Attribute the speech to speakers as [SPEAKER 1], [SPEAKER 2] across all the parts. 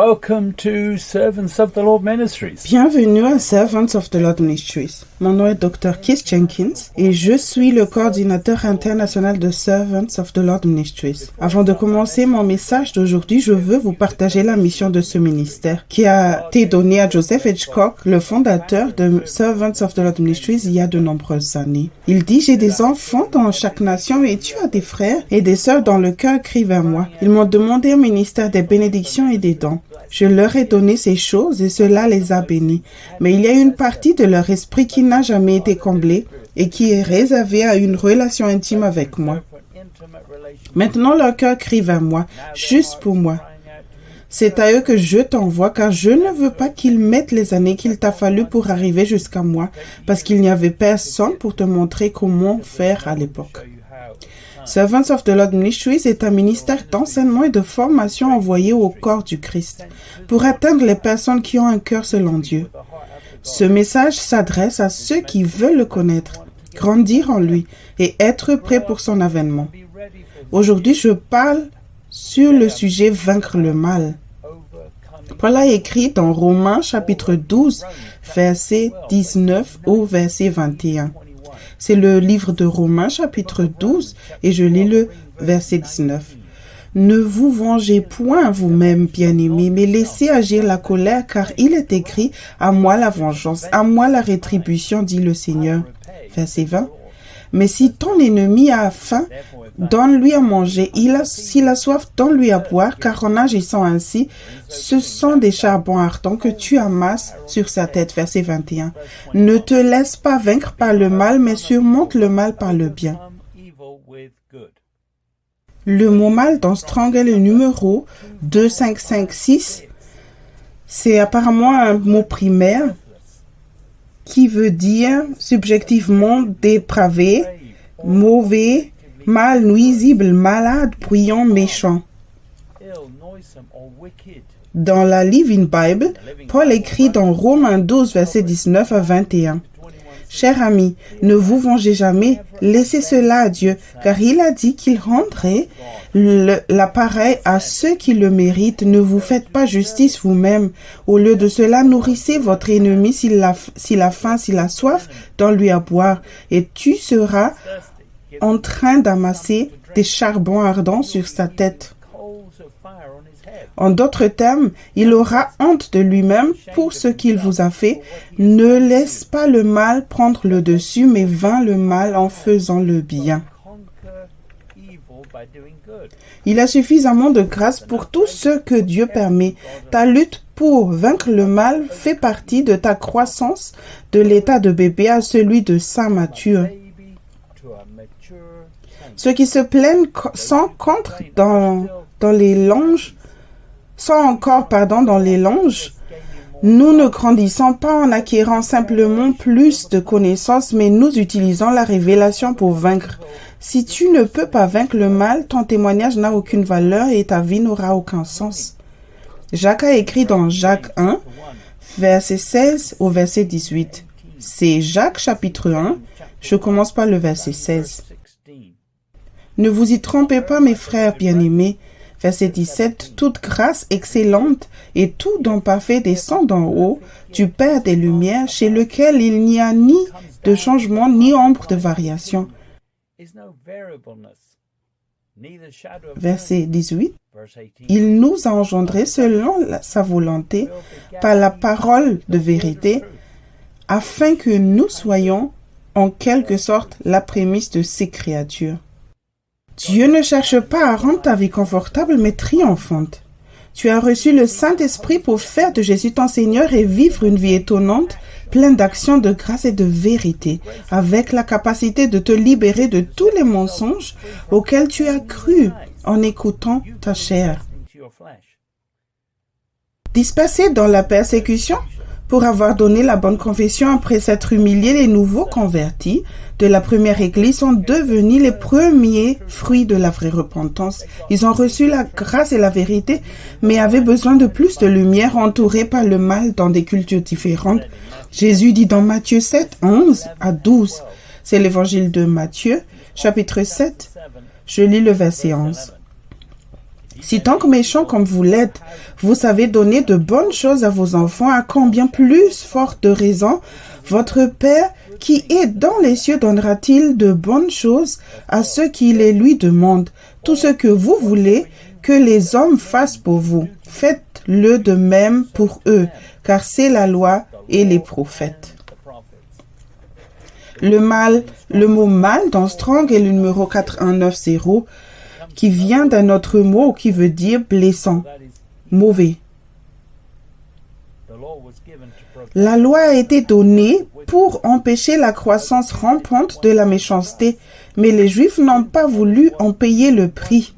[SPEAKER 1] Welcome to Servants of the Lord Ministries.
[SPEAKER 2] Bienvenue à Servants of the Lord Ministries. Mon nom est Dr. Keith Jenkins et je suis le coordinateur international de Servants of the Lord Ministries. Avant de commencer mon message d'aujourd'hui, je veux vous partager la mission de ce ministère qui a été donnée à Joseph Hitchcock, le fondateur de Servants of the Lord Ministries il y a de nombreuses années. Il dit: j'ai des enfants dans chaque nation et tu as des frères et des sœurs dans le cœur, crie vers moi. Ils m'ont demandé un ministère des bénédictions et des dons. Je leur ai donné ces choses et cela les a bénis. Mais il y a une partie de leur esprit qui n'a jamais été comblée et qui est réservée à une relation intime avec moi. Maintenant leur cœur crie vers moi, juste pour moi. C'est à eux que je t'envoie car je ne veux pas qu'ils mettent les années qu'il t'a fallu pour arriver jusqu'à moi parce qu'il n'y avait personne pour te montrer comment faire à l'époque. Servants of the Lord Ministries est un ministère d'enseignement et de formation envoyé au corps du Christ pour atteindre les personnes qui ont un cœur selon Dieu. Ce message s'adresse à ceux qui veulent le connaître, grandir en lui et être prêts pour son avènement. Aujourd'hui, je parle sur le sujet « Vaincre le mal ». Paul a écrit dans Romains chapitre 12, verset 19 au verset 21. C'est le livre de Romains chapitre 12 et je lis le verset 19. Ne vous vengez point vous-même, bien-aimés, mais laissez agir la colère, car il est écrit: à moi la vengeance, à moi la rétribution, dit le Seigneur. Verset 20. Mais si ton ennemi a faim, donne-lui à manger. S'il a soif, donne-lui à boire, car en agissant ainsi, ce sont des charbons ardents que tu amasses sur sa tête. Verset 21. Ne te laisse pas vaincre par le mal, mais surmonte le mal par le bien. Le mot mal dans Strong est le numéro 2556. C'est apparemment un mot primaire qui veut dire subjectivement dépravé, mauvais, mal, nuisible, malade, bruyant, méchant. Dans la Living Bible, Paul écrit dans Romains 12, versets 19 à 21. Chers amis, ne vous vengez jamais, laissez cela à Dieu, car il a dit qu'il rendrait l'appareil à ceux qui le méritent. Ne vous faites pas justice vous-même. Au lieu de cela, nourrissez votre ennemi s'il a faim, s'il a soif, donne-lui à boire, et tu seras en train d'amasser des charbons ardents sur sa tête. En d'autres termes, il aura honte de lui-même pour ce qu'il vous a fait. Ne laisse pas le mal prendre le dessus, mais vainc le mal en faisant le bien. Il a suffisamment de grâce pour tout ce que Dieu permet. Ta lutte pour vaincre le mal fait partie de ta croissance de l'état de bébé à celui de saint mature. Ceux qui se plaignent sont encore dans les langes. Nous ne grandissons pas en acquérant simplement plus de connaissances, mais nous utilisons la révélation pour vaincre. Si tu ne peux pas vaincre le mal, ton témoignage n'a aucune valeur et ta vie n'aura aucun sens. Jacques a écrit dans Jacques 1, verset 16 au verset 18. C'est Jacques chapitre 1, je commence par le verset 16. Ne vous y trompez pas, mes frères bien-aimés. Verset 17. Toute grâce excellente et tout don parfait descend d'en haut, du Père des Lumières, chez lequel il n'y a ni de changement ni ombre de variation. Verset 18. Il nous a engendrés selon sa volonté par la parole de vérité, afin que nous soyons en quelque sorte la prémisse de ses créatures. Dieu ne cherche pas à rendre ta vie confortable, mais triomphante. Tu as reçu le Saint-Esprit pour faire de Jésus ton Seigneur et vivre une vie étonnante, pleine d'actions de grâce et de vérité, avec la capacité de te libérer de tous les mensonges auxquels tu as cru en écoutant ta chair. Dispersés dans la persécution, pour avoir donné la bonne confession après s'être humiliés, les nouveaux convertis de la première église sont devenus les premiers fruits de la vraie repentance. Ils ont reçu la grâce et la vérité, mais avaient besoin de plus de lumière, entourés par le mal dans des cultures différentes. Jésus dit dans Matthieu 7, 11 à 12, c'est l'évangile de Matthieu, chapitre 7, je lis le verset 11. Si tant que méchant comme vous l'êtes, vous savez donner de bonnes choses à vos enfants, à combien plus forte raison votre Père qui est dans les cieux donnera-t-il de bonnes choses à ceux qui les lui demandent. Tout ce que vous voulez que les hommes fassent pour vous, faites-le de même pour eux, car c'est la loi et les prophètes. Le mot mal dans Strong est le numéro 4190, qui vient d'un autre mot qui veut dire blessant, mauvais. La loi a été donnée pour empêcher la croissance rampante de la méchanceté, mais les Juifs n'ont pas voulu en payer le prix.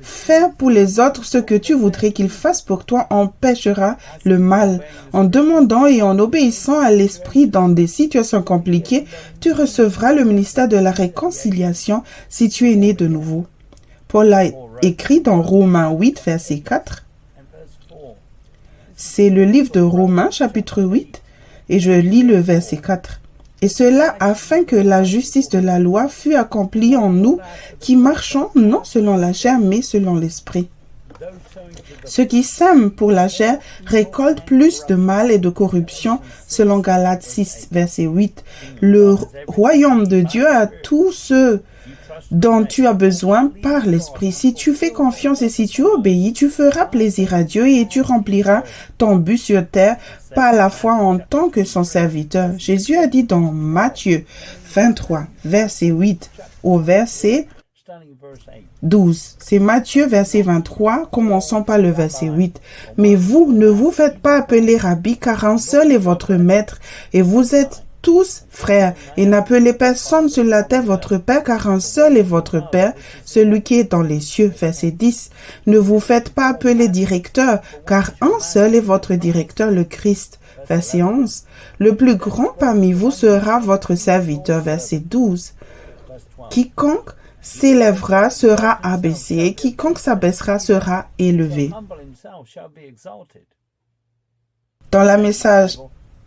[SPEAKER 2] Faire pour les autres ce que tu voudrais qu'ils fassent pour toi empêchera le mal. En demandant et en obéissant à l'Esprit dans des situations compliquées, tu recevras le ministère de la réconciliation si tu es né de nouveau. Paul a écrit dans Romains 8, verset 4. C'est le livre de Romains, chapitre 8, et je lis le verset 4. Et cela afin que la justice de la loi fût accomplie en nous, qui marchons non selon la chair, mais selon l'esprit. Ceux qui sèment pour la chair récoltent plus de mal et de corruption, selon Galates 6, verset 8. Le royaume de Dieu a tous ceux dont tu as besoin par l'Esprit. Si tu fais confiance et si tu obéis, tu feras plaisir à Dieu et tu rempliras ton but sur terre par la foi en tant que son serviteur. Jésus a dit dans Matthieu 23, verset 8 au verset 12. C'est Matthieu, verset 23, commençons par le verset 8. Mais vous, ne vous faites pas appeler Rabbi, car un seul est votre maître, et vous êtes tous frères, et n'appelez personne sur la terre votre Père, car un seul est votre Père, celui qui est dans les cieux. Verset 10. Ne vous faites pas appeler directeur, car un seul est votre directeur, le Christ. Verset 11. Le plus grand parmi vous sera votre serviteur. Verset 12. Quiconque s'élèvera sera abaissé, et quiconque s'abaissera sera élevé. Dans la message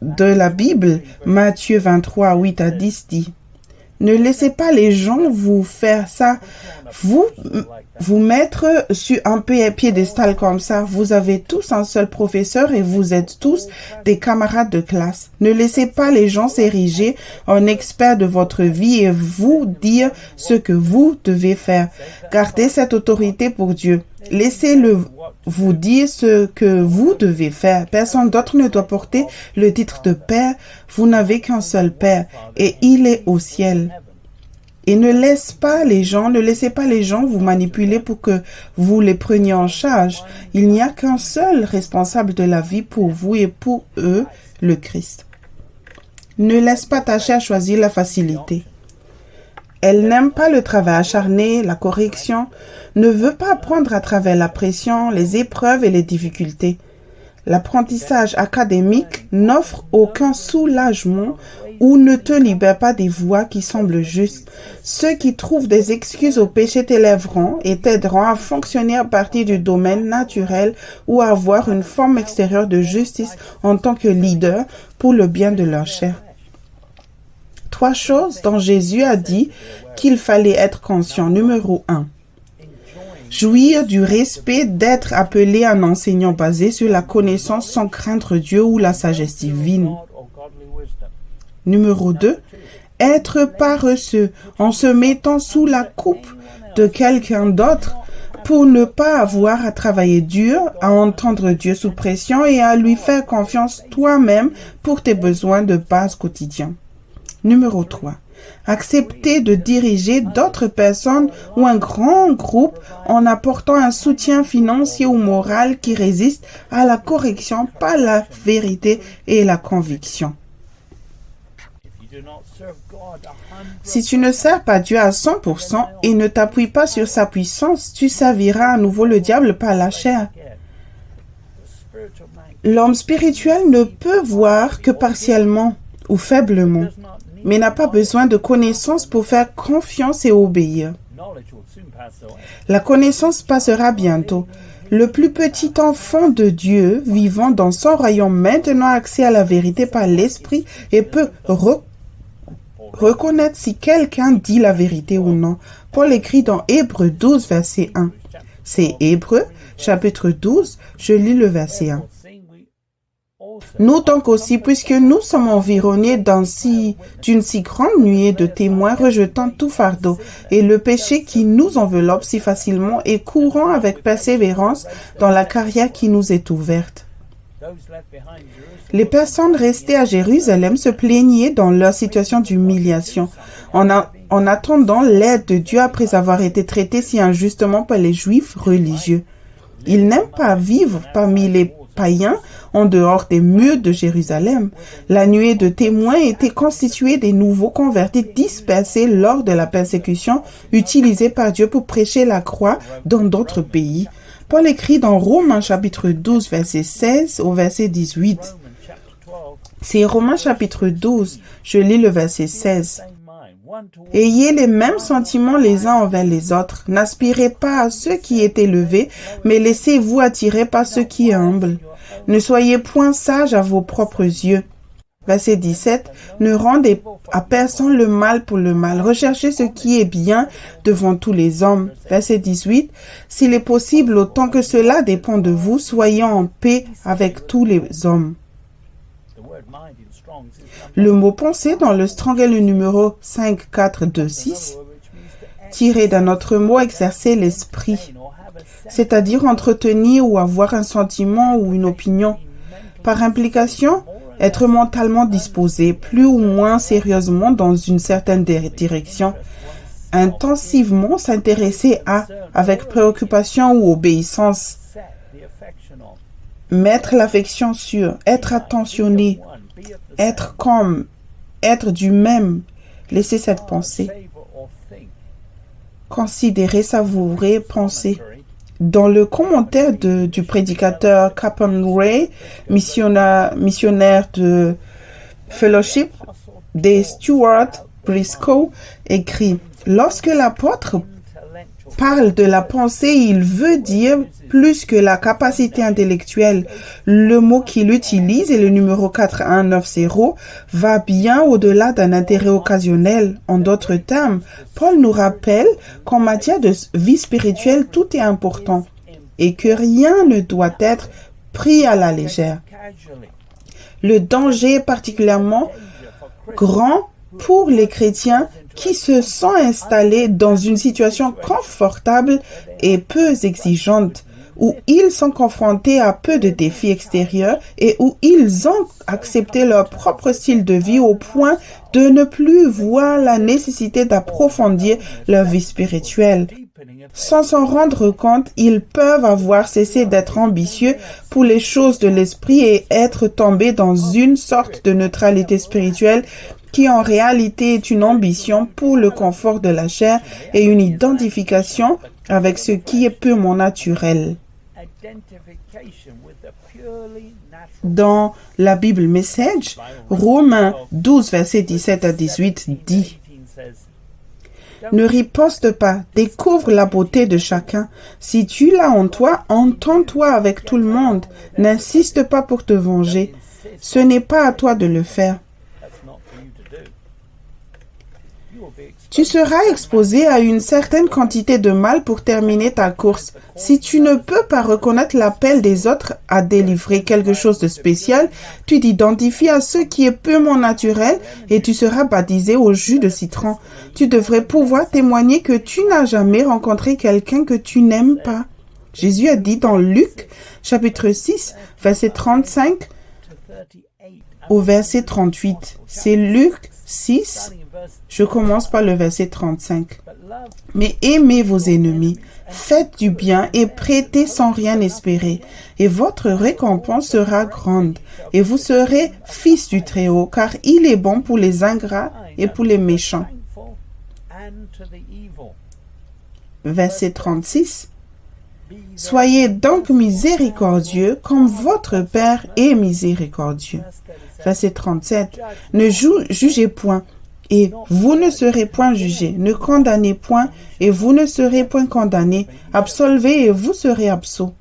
[SPEAKER 2] de la Bible, Matthieu 23, 8 à 10 dit: ne laissez pas les gens vous faire ça, vous mettre sur un piédestal comme ça. Vous avez tous un seul professeur et vous êtes tous des camarades de classe. Ne laissez pas les gens s'ériger en experts de votre vie et vous dire ce que vous devez faire. Gardez cette autorité pour Dieu. Laissez-le vous dire ce que vous devez faire. Personne d'autre ne doit porter le titre de père. Vous n'avez qu'un seul père et il est au ciel. Et ne laissez pas les gens vous manipuler pour que vous les preniez en charge. Il n'y a qu'un seul responsable de la vie pour vous et pour eux, le Christ. Ne laisse pas ta chair choisir la facilité. Elle n'aime pas le travail acharné, la correction, ne veut pas apprendre à travers la pression, les épreuves et les difficultés. L'apprentissage académique n'offre aucun soulagement ou ne te libère pas des voies qui semblent justes. Ceux qui trouvent des excuses au péché t'élèveront et t'aideront à fonctionner à partir du domaine naturel ou à avoir une forme extérieure de justice en tant que leader pour le bien de leur chair. 3 choses dont Jésus a dit qu'il fallait être conscient. Numéro 1. Jouir du respect d'être appelé un enseignant basé sur la connaissance sans craindre Dieu ou la sagesse divine. Numéro 2. Être paresseux en se mettant sous la coupe de quelqu'un d'autre pour ne pas avoir à travailler dur, à entendre Dieu sous pression et à lui faire confiance toi-même pour tes besoins de base quotidiens. Numéro 3. Accepter de diriger d'autres personnes ou un grand groupe en apportant un soutien financier ou moral qui résiste à la correction par la vérité et la conviction. Si tu ne sers pas Dieu à 100% et ne t'appuies pas sur sa puissance, tu serviras à nouveau le diable par la chair. L'homme spirituel ne peut voir que partiellement ou faiblement, mais n'a pas besoin de connaissance pour faire confiance et obéir. La connaissance passera bientôt. Le plus petit enfant de Dieu, vivant dans son royaume, maintenant a accès à la vérité par l'Esprit et peut reconnaître si quelqu'un dit la vérité ou non. Paul écrit dans Hébreux 12, verset 1. C'est Hébreux, chapitre 12, je lis le verset 1. Nous donc aussi, puisque nous sommes environnés d'une si grande nuée de témoins rejetant tout fardeau et le péché qui nous enveloppe si facilement et courant avec persévérance dans la carrière qui nous est ouverte. Les personnes restées à Jérusalem se plaignaient dans leur situation d'humiliation, en attendant l'aide de Dieu après avoir été traités si injustement par les Juifs religieux. Ils n'aiment pas vivre parmi les païens en dehors des murs de Jérusalem. La nuée de témoins était constituée des nouveaux convertis dispersés lors de la persécution utilisée par Dieu pour prêcher la croix dans d'autres pays. Paul écrit dans Romains chapitre 12, verset 16 au verset 18. C'est Romains chapitre 12, je lis le verset 16. Ayez les mêmes sentiments les uns envers les autres. N'aspirez pas à ceux qui est élevé, mais laissez-vous attirer par ceux qui est humble. Ne soyez point sages à vos propres yeux. Verset 17. Ne rendez à personne le mal pour le mal. Recherchez ce qui est bien devant tous les hommes. Verset 18. S'il est possible, autant que cela dépend de vous, soyez en paix avec tous les hommes. Le mot pensée dans le Strong est le numéro 5426, tiré d'un autre mot exercer l'esprit, c'est-à-dire entretenir ou avoir un sentiment ou une opinion. Par implication, être mentalement disposé, plus ou moins sérieusement dans une certaine direction, intensivement s'intéresser à, avec préoccupation ou obéissance, mettre l'affection sur, être attentionné, être comme, être du même, laisser cette pensée. Considérer, savourer, penser. Dans le commentaire du prédicateur Capon Ray, missionnaire de Fellowship des Stuart Briscoe, écrit « Lorsque l'apôtre parle de la pensée, il veut dire plus que la capacité intellectuelle. Le mot qu'il utilise, et le numéro 4190, va bien au-delà d'un intérêt occasionnel. En d'autres termes, Paul nous rappelle qu'en matière de vie spirituelle, tout est important et que rien ne doit être pris à la légère. Le danger est particulièrement grand pour les chrétiens qui se sont installés dans une situation confortable et peu exigeante, où ils sont confrontés à peu de défis extérieurs et où ils ont accepté leur propre style de vie au point de ne plus voir la nécessité d'approfondir leur vie spirituelle. Sans s'en rendre compte, ils peuvent avoir cessé d'être ambitieux pour les choses de l'esprit et être tombés dans une sorte de neutralité spirituelle qui en réalité est une ambition pour le confort de la chair et une identification avec ce qui est purement naturel. Dans la Bible Message, Romains 12, versets 17 à 18 dit « Ne riposte pas, découvre la beauté de chacun. Si tu l'as en toi, entends-toi avec tout le monde. N'insiste pas pour te venger. Ce n'est pas à toi de le faire. Tu seras exposé à une certaine quantité de mal pour terminer ta course. Si tu ne peux pas reconnaître l'appel des autres à délivrer quelque chose de spécial, tu t'identifies à ce qui est purement naturel et tu seras baptisé au jus de citron. Tu devrais pouvoir témoigner que tu n'as jamais rencontré quelqu'un que tu n'aimes pas. Jésus a dit dans Luc, chapitre 6, verset 35 au verset 38. C'est Luc 6, je commence par le verset 35. Mais aimez vos ennemis, faites du bien et prêtez sans rien espérer, et votre récompense sera grande, et vous serez fils du Très-Haut, car il est bon pour les ingrats et pour les méchants. Verset 36. Soyez donc miséricordieux comme votre Père est miséricordieux. Verset 37. Ne jugez point, et vous ne serez point jugés. Ne condamnez point, et vous ne serez point condamnés. Absolvez, et vous serez absous.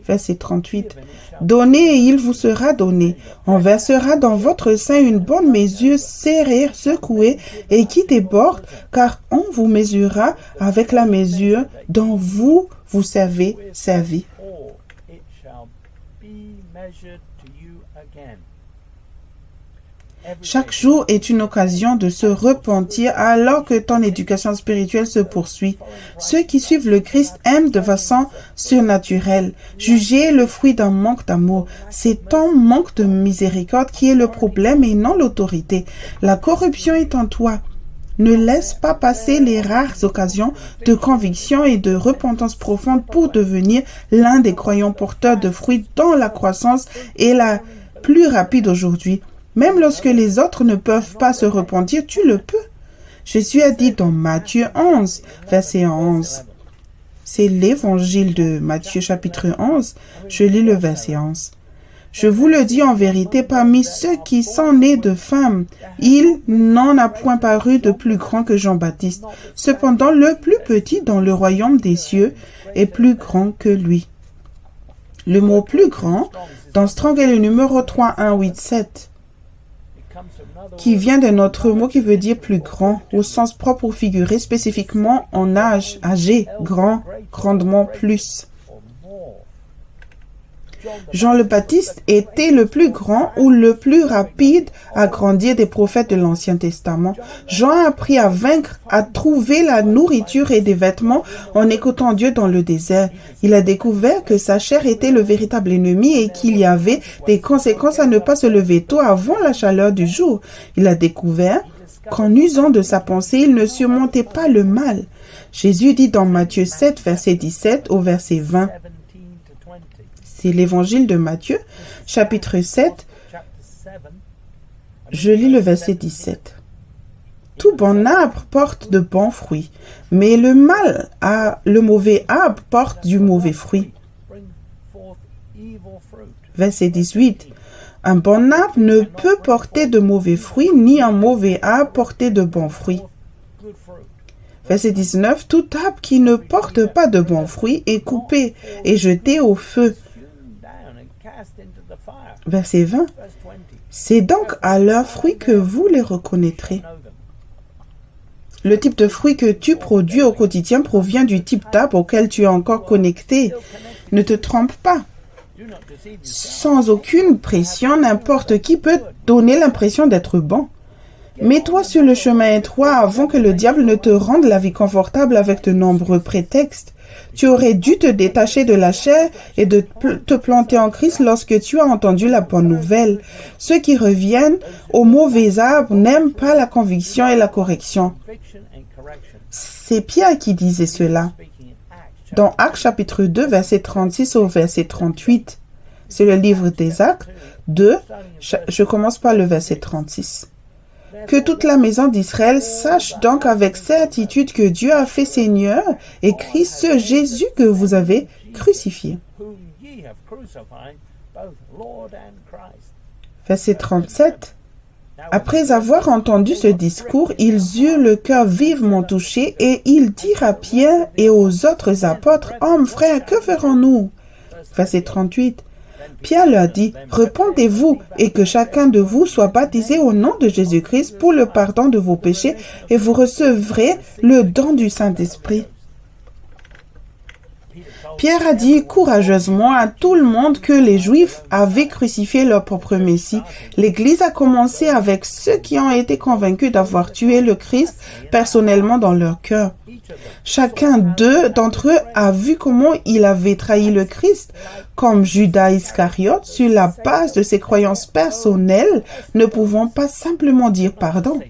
[SPEAKER 2] Verset 38. Donnez, et il vous sera donné. On versera dans votre sein une bonne mesure serrée, secouée, et qui déborde, car on vous mesurera avec la mesure dont vous vous servez, servez.
[SPEAKER 1] or it shall be measured to you again.
[SPEAKER 2] Chaque jour est une occasion de se repentir alors que ton éducation spirituelle se poursuit. Ceux qui suivent le Christ aiment de façon surnaturelle. Juger le fruit d'un manque d'amour. C'est ton manque de miséricorde qui est le problème et non l'autorité. La corruption est en toi. Ne laisse pas passer les rares occasions de conviction et de repentance profonde pour devenir l'un des croyants porteurs de fruits dont la croissance est la plus rapide aujourd'hui. Même lorsque les autres ne peuvent pas se repentir, tu le peux. Jésus a dit dans Matthieu 11, verset 11. C'est l'évangile de Matthieu chapitre 11. Je lis le verset 11. Je vous le dis en vérité, parmi ceux qui sont nés de femmes, il n'en a point paru de plus grand que Jean-Baptiste. Cependant, le plus petit dans le royaume des cieux est plus grand que lui. Le mot plus grand, dans Strong est le numéro 3187. Qui vient d'un autre mot qui veut dire plus grand, au sens propre ou figuré, spécifiquement en âge, âgé, grand, grandement plus. Jean le Baptiste était le plus grand ou le plus rapide à grandir des prophètes de l'Ancien Testament. Jean a appris à vaincre, à trouver la nourriture et des vêtements en écoutant Dieu dans le désert. Il a découvert que sa chair était le véritable ennemi et qu'il y avait des conséquences à ne pas se lever tôt avant la chaleur du jour. Il a découvert qu'en usant de sa pensée, il ne surmontait pas le mal. Jésus dit dans Matthieu 7, verset 17 au verset 20. C'est l'évangile de Matthieu, chapitre 7. Je lis le verset 17. Tout bon arbre porte de bons fruits, mais le mauvais arbre porte du mauvais fruit. Verset 18. Un bon arbre ne peut porter de mauvais fruits, ni un mauvais arbre porter de bons fruits. Verset 19. Tout arbre qui ne porte pas de bons fruits est coupé et jeté au feu. Verset 20. C'est donc à leurs fruits que vous les reconnaîtrez. Le type de fruit que tu produis au quotidien provient du type d'arbre auquel tu es encore connecté. Ne te trompe pas. Sans aucune pression, n'importe qui peut donner l'impression d'être bon. Mets-toi sur le chemin étroit avant que le diable ne te rende la vie confortable avec de nombreux prétextes. Tu aurais dû te détacher de la chair et de te planter en Christ lorsque tu as entendu la bonne nouvelle. Ceux qui reviennent aux mauvais arbres n'aiment pas la conviction et la correction. C'est Pierre qui disait cela. Dans Actes chapitre 2, verset 36 au verset 38. C'est le livre des Actes 2. Je commence par le verset 36. Que toute la maison d'Israël sache donc avec certitude que Dieu a fait Seigneur et Christ ce Jésus que vous avez crucifié. Verset 37. Après avoir entendu ce discours, ils eurent le cœur vivement touché et ils dirent à Pierre et aux autres apôtres, « Hommes, frères, que ferons-nous » Verset 38. Pierre leur dit, « Repentez-vous et que chacun de vous soit baptisé au nom de Jésus-Christ pour le pardon de vos péchés et vous recevrez le don du Saint-Esprit. » Pierre a dit courageusement à tout le monde que les Juifs avaient crucifié leur propre Messie. L'Église a commencé avec ceux qui ont été convaincus d'avoir tué le Christ personnellement dans leur cœur. Chacun d'entre eux a vu comment il avait trahi le Christ, comme Judas Iscariote, sur la base de ses croyances personnelles, ne pouvant pas simplement dire pardon.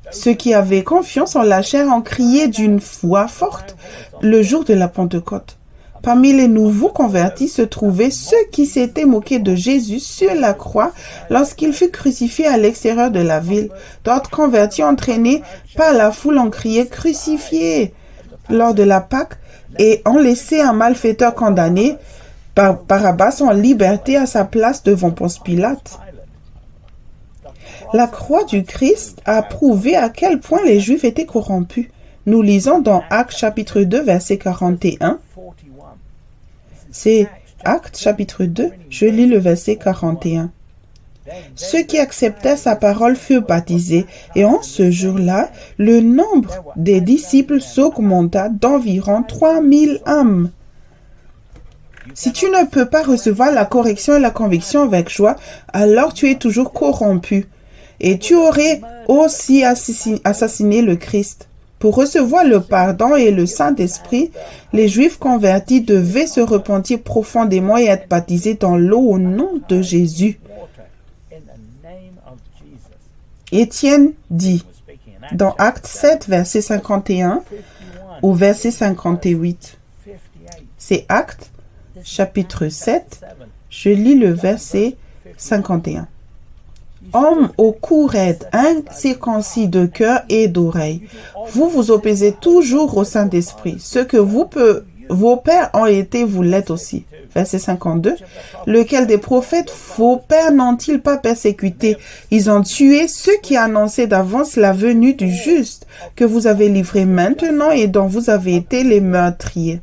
[SPEAKER 2] Ceux qui avaient confiance en la chair ont crié d'une voix forte le jour de la Pentecôte. Parmi les nouveaux convertis se trouvaient ceux qui s'étaient moqués de Jésus sur la croix lorsqu'il fut crucifié à l'extérieur de la ville. D'autres convertis entraînés par la foule ont crié « Crucifié !» lors de la Pâque et ont laissé un malfaiteur condamné par Barabbas en liberté à sa place devant Ponce Pilate. La croix du Christ a prouvé à quel point les Juifs étaient corrompus. Nous lisons dans Actes chapitre 2, verset 41. C'est Actes chapitre 2, je lis le verset 41. ceux qui acceptaient sa parole furent baptisés, et en ce jour-là, le nombre des disciples s'augmenta d'environ 3000 âmes. Si tu ne peux pas recevoir la correction et la conviction avec joie, alors tu es toujours corrompu, et tu aurais aussi assassiné le Christ. Pour recevoir le pardon et le Saint-Esprit, les Juifs convertis devaient se repentir profondément et être baptisés dans l'eau au nom de Jésus. Étienne dit, dans Actes 7, verset 51 au verset 58, c'est Actes, chapitre 7, je lis le verset 51. Hommes au cou raide, incirconcis de cœur et d'oreille, vous vous opposez toujours au Saint-Esprit. Ce que vos pères ont été, vous l'êtes aussi. Verset 52. Lequel des prophètes, vos pères n'ont-ils pas persécuté? Ils ont tué ceux qui annonçaient d'avance la venue du juste, que vous avez livré maintenant et dont vous avez été les meurtriers.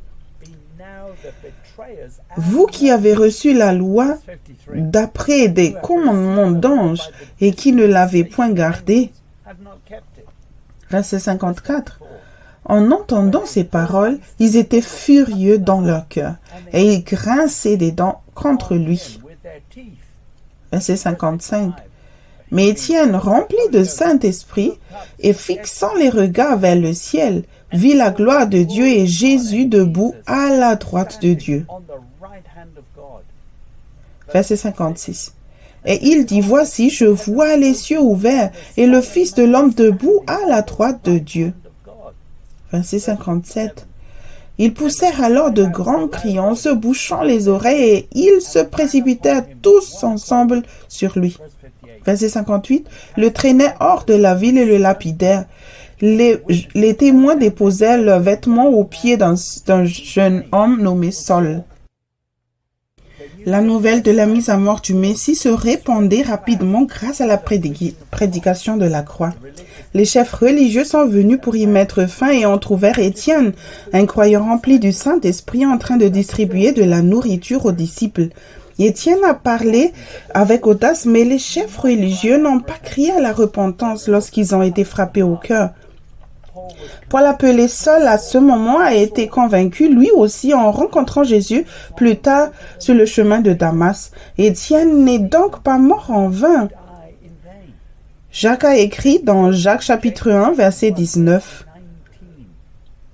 [SPEAKER 2] Vous qui avez reçu la loi d'après des commandements d'anges et qui ne l'avez point gardée. Verset 54. En entendant ces paroles, ils étaient furieux dans leur cœur et ils grinçaient des dents contre lui. Verset 55. Mais Étienne, rempli de Saint-Esprit et fixant les regards vers le ciel, vit la gloire de Dieu et Jésus debout à la droite de Dieu. Verset 56. Et il dit, voici, je vois les cieux ouverts et le Fils de l'homme debout à la droite de Dieu. Verset 57. Ils poussèrent alors de grands cris en se bouchant les oreilles et ils se précipitèrent tous ensemble sur lui. Verset 58. Le traînaient hors de la ville et le lapidèrent. Les témoins déposèrent leurs vêtements aux pieds d'un jeune homme nommé Saul. La nouvelle de la mise à mort du Messie se répandait rapidement grâce à la prédication de la croix. Les chefs religieux sont venus pour y mettre fin et ont trouvèrent Étienne, un croyant rempli du Saint-Esprit, en train de distribuer de la nourriture aux disciples. Étienne a parlé avec audace, mais les chefs religieux n'ont pas crié à la repentance lorsqu'ils ont été frappés au cœur. Paul, appelé Saul à ce moment, a été convaincu lui aussi en rencontrant Jésus plus tard sur le chemin de Damas. Étienne n'est donc pas mort en vain. Jacques a écrit dans Jacques chapitre 1 verset 19.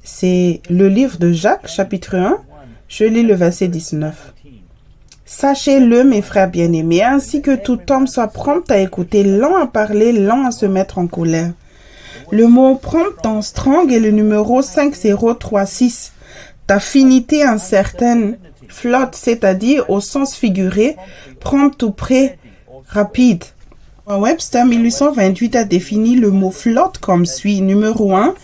[SPEAKER 2] C'est le livre de Jacques chapitre 1. Je lis le verset 19. Sachez-le, mes frères bien-aimés, ainsi que tout homme soit prompt à écouter, lent à parler, lent à se mettre en colère. Le mot prompt dans Strong est le numéro 5036. D'affinité incertaine, flotte, c'est-à-dire au sens figuré, prompt ou prêt, rapide. Webster 1828 a défini le mot flotte comme suit. Numéro 1,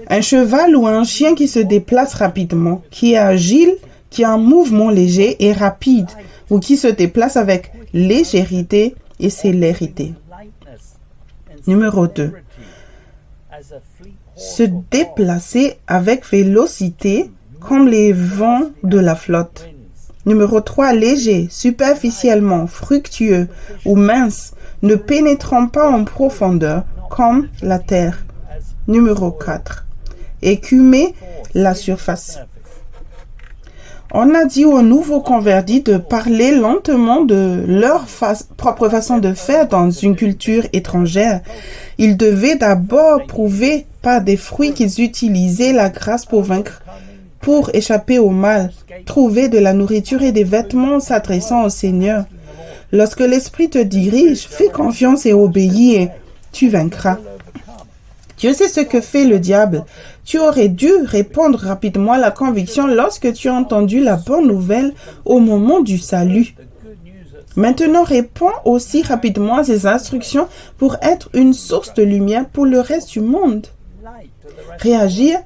[SPEAKER 2] un cheval ou un chien qui se déplace rapidement, qui est agile, qui a un mouvement léger et rapide, ou qui se déplace avec légèreté et célérité. Numéro 2. Se déplacer avec vélocité comme les vents de la flotte. Numéro 3. Léger, superficiellement, fructueux ou mince, ne pénétrant pas en profondeur comme la terre. Numéro 4. Écumer la surface. On a dit aux nouveaux convertis de parler lentement de leur propre façon de faire dans une culture étrangère. Ils devaient d'abord prouver par des fruits qu'ils utilisaient la grâce pour échapper au mal, trouver de la nourriture et des vêtements en s'adressant au Seigneur. Lorsque l'Esprit te dirige, fais confiance et obéis et tu vaincras. Dieu sait ce que fait le diable. Tu aurais dû répondre rapidement à la conviction lorsque tu as entendu la bonne nouvelle au moment du salut. Maintenant, réponds aussi rapidement à ces instructions pour être une source de lumière pour le reste du monde. Réagir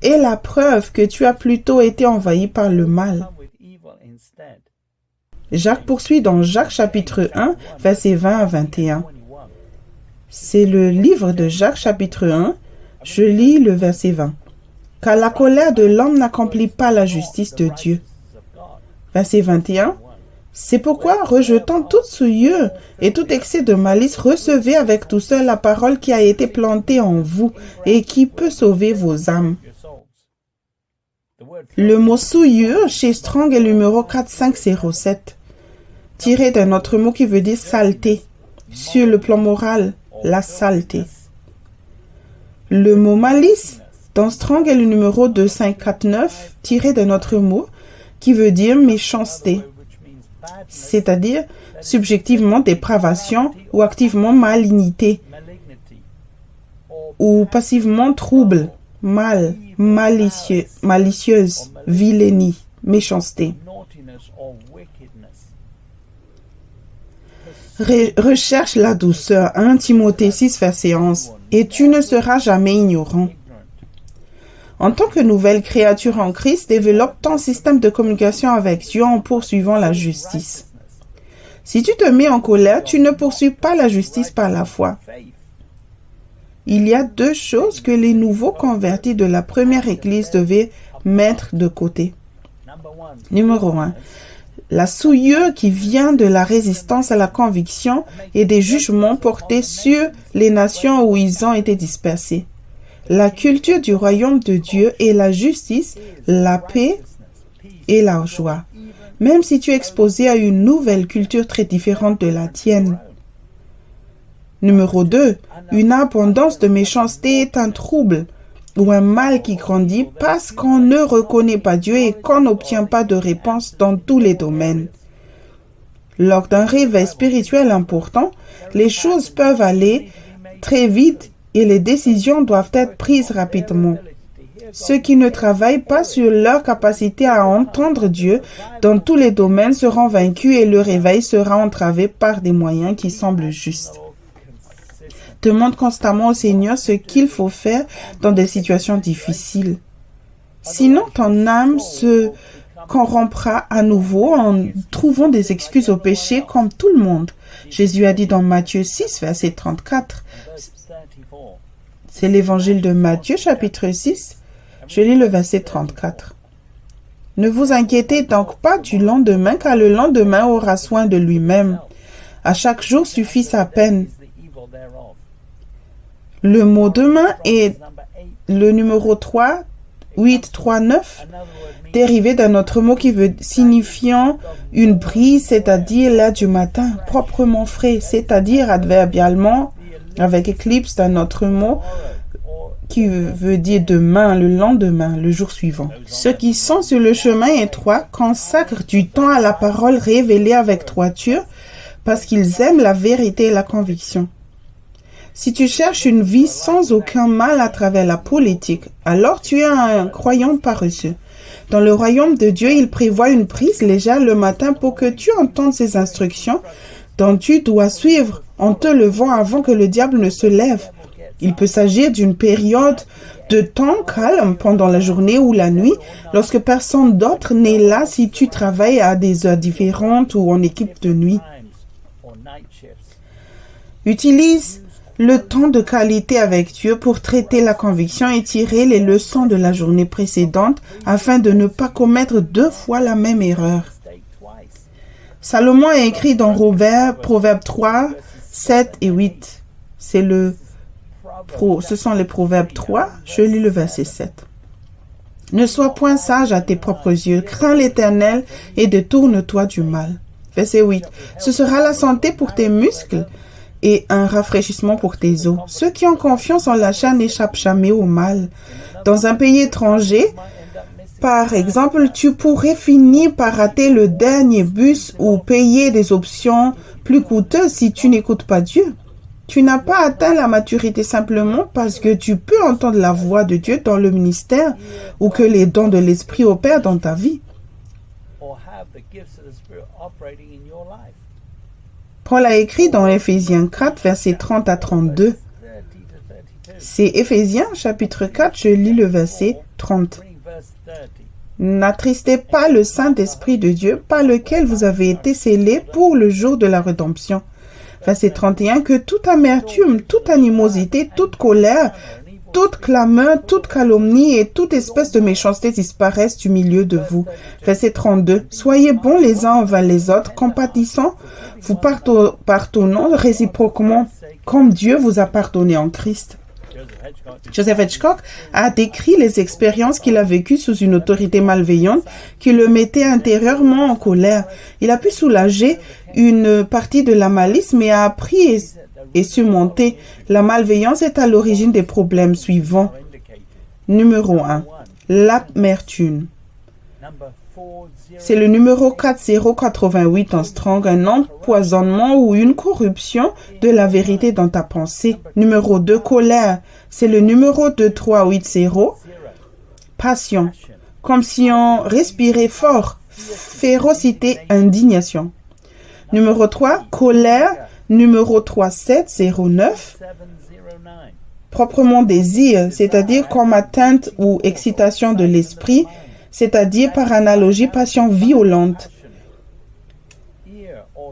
[SPEAKER 2] est la preuve que tu as plutôt été envahi par le mal. Jacques poursuit dans Jacques chapitre 1, versets 20 à 21. C'est le livre de Jacques chapitre 1, je lis le verset 20. Car la colère de l'homme n'accomplit pas la justice de Dieu. Verset 21. C'est pourquoi, rejetant toute souillure et tout excès de malice, recevez avec douceur la parole qui a été plantée en vous et qui peut sauver vos âmes. Le mot souillure chez Strong est le numéro 4507, tiré d'un autre mot qui veut dire saleté. Sur le plan moral, la saleté. Le mot malice dans Strong est le numéro 2549, tiré d'un autre mot qui veut dire méchanceté, c'est-à-dire subjectivement dépravation ou activement malignité, ou passivement trouble, mal, malicieux, malicieuse, vilainie, méchanceté. Recherche la douceur, 1 Timothée 6, verset 11, et tu ne seras jamais ignorant. En tant que nouvelle créature en Christ, développe ton système de communication avec Dieu en poursuivant la justice. Si tu te mets en colère, tu ne poursuis pas la justice par la foi. Il y a 2 choses que les nouveaux convertis de la première Église devaient mettre de côté. Numéro 1. La souillure qui vient de la résistance à la conviction et des jugements portés sur les nations où ils ont été dispersés. La culture du royaume de Dieu est la justice, la paix et la joie, même si tu es exposé à une nouvelle culture très différente de la tienne. Numéro 2. Une abondance de méchanceté est un trouble ou un mal qui grandit parce qu'on ne reconnaît pas Dieu et qu'on n'obtient pas de réponse dans tous les domaines. Lors d'un réveil spirituel important, les choses peuvent aller très vite et les décisions doivent être prises rapidement. Ceux qui ne travaillent pas sur leur capacité à entendre Dieu dans tous les domaines seront vaincus et le réveil sera entravé par des moyens qui semblent justes. Demande constamment au Seigneur ce qu'il faut faire dans des situations difficiles. Sinon, ton âme se corrompra à nouveau en trouvant des excuses au péché comme tout le monde. Jésus a dit dans Matthieu 6, verset 34. C'est l'évangile de Matthieu, chapitre 6. Je lis le verset 34. Ne vous inquiétez donc pas du lendemain, car le lendemain aura soin de lui-même. À chaque jour suffit sa peine. Le mot demain est le numéro 3, 8, 3, 9, dérivé d'un autre mot qui veut signifiant une brise, c'est-à-dire l'air du matin, proprement frais, c'est-à-dire adverbialement, avec éclipse d'un autre mot qui veut dire demain, le lendemain, le jour suivant. Ceux qui sont sur le chemin étroit consacrent du temps à la parole révélée avec droiture parce qu'ils aiment la vérité et la conviction. Si tu cherches une vie sans aucun mal à travers la politique, alors tu es un croyant paresseux. Dans le royaume de Dieu, il prévoit une prise légère le matin pour que tu entendes ses instructions dont tu dois suivre en te levant avant que le diable ne se lève. Il peut s'agir d'une période de temps calme pendant la journée ou la nuit, lorsque personne d'autre n'est là si tu travailles à des heures différentes ou en équipe de nuit. Utilise le temps de qualité avec Dieu pour traiter la conviction et tirer les leçons de la journée précédente afin de ne pas commettre 2 fois la même erreur. Salomon a écrit dans Proverbes 3, 7 et 8. Ce sont les Proverbes 3, je lis le verset 7. Ne sois point sage à tes propres yeux, crains l'Éternel et détourne-toi du mal. Verset 8. Ce sera la santé pour tes muscles et un rafraîchissement pour tes os. Ceux qui ont confiance en la chair n'échappent jamais au mal. Dans un pays étranger, par exemple, tu pourrais finir par rater le dernier bus ou payer des options plus coûteuses si tu n'écoutes pas Dieu. Tu n'as pas atteint la maturité simplement parce que tu peux entendre la voix de Dieu dans le ministère ou que les dons de l'Esprit opèrent dans ta vie. Paul a écrit dans Éphésiens 4, versets 30 à 32. C'est Éphésiens, chapitre 4, je lis le verset 30. N'attristez pas le Saint-Esprit de Dieu, par lequel vous avez été scellés pour le jour de la rédemption. Verset 31, que toute amertume, toute animosité, toute colère toute clameur, toute calomnie et toute espèce de méchanceté disparaissent du milieu de vous. Verset 32. Soyez bons les uns envers les autres, compatissants, vous pardonnant réciproquement comme Dieu vous a pardonné en Christ. Joseph Hitchcock a décrit les expériences qu'il a vécues sous une autorité malveillante qui le mettait intérieurement en colère. Il a pu soulager une partie de la malice, mais a appris et surmonté. La malveillance est à l'origine des problèmes suivants. Numéro 1. L'amertume. C'est le numéro 4088 en Strong, un empoisonnement ou une corruption de la vérité dans ta pensée. Numéro 2, colère. C'est le numéro 2380, passion. Comme si on respirait fort, férocité, indignation. Numéro 3, colère. Numéro 3709, proprement désir, c'est-à-dire comme atteinte ou excitation de l'esprit, c'est-à-dire par analogie passion violente.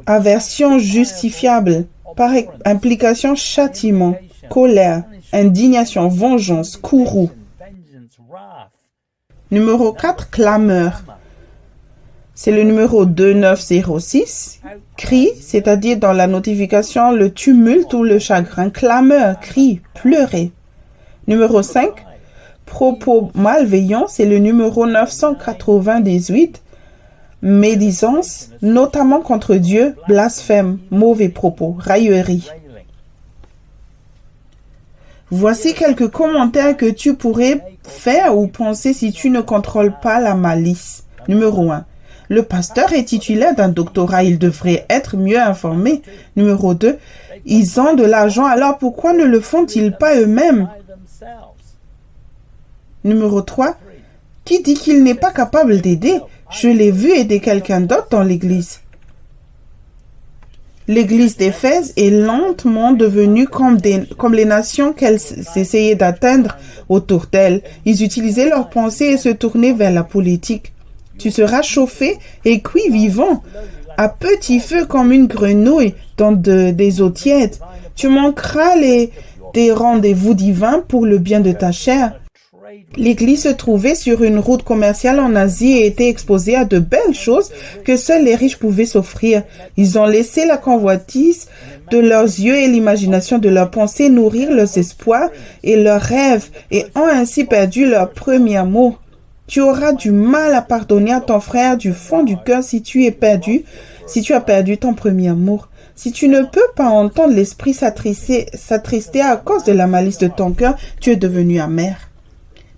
[SPEAKER 2] Aversion justifiable, par implication châtiment, colère, indignation, vengeance, courroux. Numéro 4, clameur. C'est le numéro 2906. Cri, c'est-à-dire dans la notification, le tumulte ou le chagrin. Clameur, cri, pleurer. Numéro 5. Propos malveillants, c'est le numéro 998. Médisance, notamment contre Dieu, blasphème, mauvais propos, raillerie. Voici quelques commentaires que tu pourrais faire ou penser si tu ne contrôles pas la malice. Numéro 1. Le pasteur est titulaire d'un doctorat, il devrait être mieux informé. Numéro 2. Ils ont de l'argent, alors pourquoi ne le font-ils pas eux-mêmes? Numéro 3. Qui dit qu'il n'est pas capable d'aider? Je l'ai vu aider quelqu'un d'autre dans l'église. L'église d'Éphèse est lentement devenue comme les nations qu'elle essayait d'atteindre autour d'elle. Ils utilisaient leurs pensées et se tournaient vers la politique. Tu seras chauffé et cuit vivant, à petit feu comme une grenouille dans des eaux tièdes. Tu manqueras des rendez-vous divins pour le bien de ta chair. L'église se trouvait sur une route commerciale en Asie et était exposée à de belles choses que seuls les riches pouvaient s'offrir. Ils ont laissé la convoitise de leurs yeux et l'imagination de leurs pensées nourrir leurs espoirs et leurs rêves et ont ainsi perdu leur premier amour. Tu auras du mal à pardonner à ton frère du fond du cœur si tu as perdu ton premier amour. Si tu ne peux pas entendre l'esprit s'attrister à cause de la malice de ton cœur, tu es devenu amer.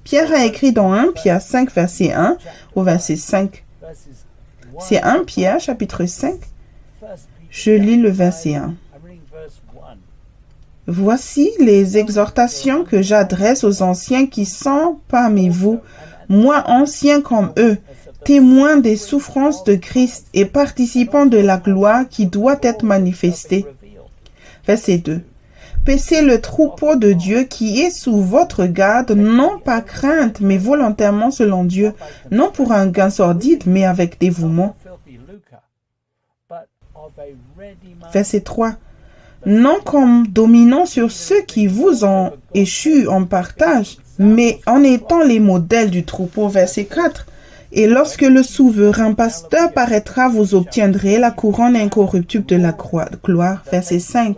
[SPEAKER 2] Pierre a écrit dans 1 Pierre 5, verset 1 au verset 5. C'est 1 Pierre, chapitre 5. Je lis le verset 1. Voici les exhortations que j'adresse aux anciens qui sont parmi vous, moi ancien comme eux, témoins des souffrances de Christ et participants de la gloire qui doit être manifestée. Verset 2. Paissez le troupeau de Dieu qui est sous votre garde, non par crainte, mais volontairement selon Dieu, non pour un gain sordide, mais avec dévouement. Verset 3. Non comme dominant sur ceux qui vous ont échu en partage, mais en étant les modèles du troupeau. Verset 4. Et lorsque le souverain pasteur paraîtra, vous obtiendrez la couronne incorruptible de la gloire. Verset 5.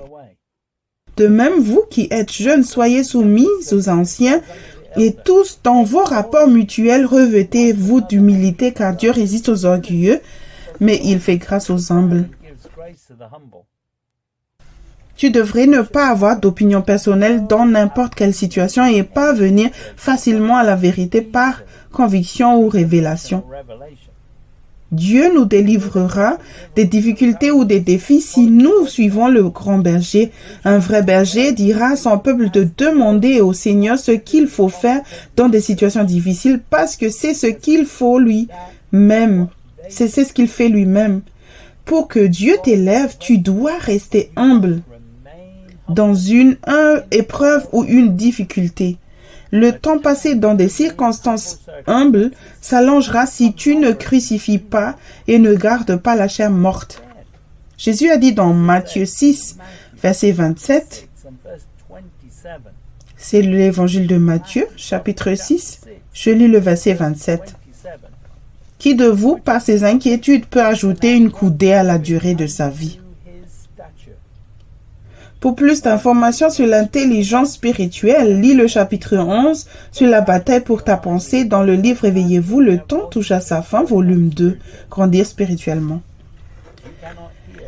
[SPEAKER 2] De même, vous qui êtes jeunes, soyez soumis aux anciens, et tous, dans vos rapports mutuels, revêtez-vous d'humilité, car Dieu résiste aux orgueilleux, mais il fait grâce aux humbles. Tu devrais ne pas avoir d'opinion personnelle dans n'importe quelle situation et parvenir facilement à la vérité par conviction ou révélation. Dieu nous délivrera des difficultés ou des défis si nous suivons le grand berger. Un vrai berger dira à son peuple de demander au Seigneur ce qu'il faut faire dans des situations difficiles parce que c'est ce qu'il faut lui-même. C'est ce qu'il fait lui-même. Pour que Dieu t'élève, tu dois rester humble dans une épreuve ou une difficulté. Le temps passé dans des circonstances humbles s'allongera si tu ne crucifies pas et ne gardes pas la chair morte. Jésus a dit dans Matthieu 6, verset 27, « C'est l'évangile de Matthieu, chapitre 6. Je lis le verset 27. Qui de vous, par ses inquiétudes, peut ajouter une coudée à la durée de sa vie? Pour plus d'informations sur l'intelligence spirituelle, lis le chapitre 11 sur la bataille pour ta pensée dans le livre Réveillez-vous, le temps touche à sa fin, volume 2, Grandir spirituellement.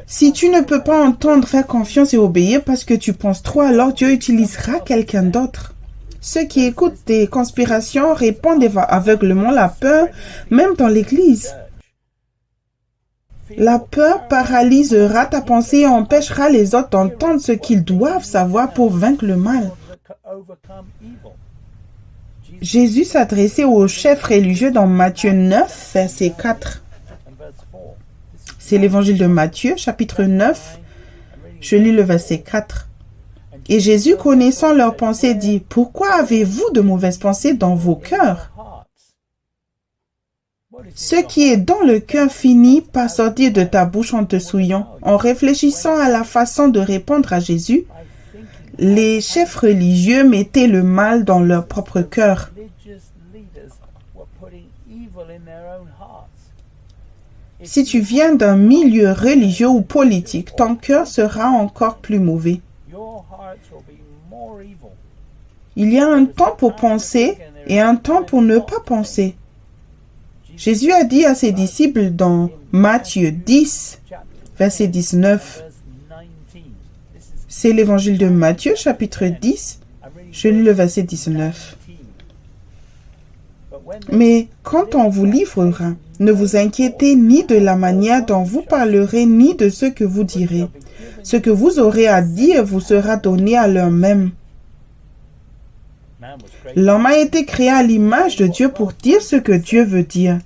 [SPEAKER 2] Si tu ne peux pas entendre, faire confiance et obéir parce que tu penses trop, alors Dieu utilisera quelqu'un d'autre. Ceux qui écoutent des conspirations répondent aveuglément la peur, même dans l'Église. La peur paralysera ta pensée et empêchera les autres d'entendre ce qu'ils doivent savoir pour vaincre le mal. Jésus s'adressait aux chefs religieux dans Matthieu 9, verset 4. C'est l'évangile de Matthieu, chapitre 9. Je lis le verset 4. Et Jésus, connaissant leurs pensées, dit, « Pourquoi avez-vous de mauvaises pensées dans vos cœurs? Ce qui est dans le cœur finit par sortir de ta bouche en te souillant. » En réfléchissant à la façon de répondre à Jésus, les chefs religieux mettaient le mal dans leur propre cœur. Si tu viens d'un milieu religieux ou politique, ton cœur sera encore plus mauvais. Il y a un temps pour penser et un temps pour ne pas penser. Jésus a dit à ses disciples dans Matthieu 10, verset 19. C'est l'évangile de Matthieu, chapitre 10. Je lis le verset 19. Mais quand on vous livrera, ne vous inquiétez ni de la manière dont vous parlerez, ni de ce que vous direz. Ce que vous aurez à dire vous sera donné à l'heure même. L'homme a été créé à l'image de Dieu pour dire ce que Dieu veut dire.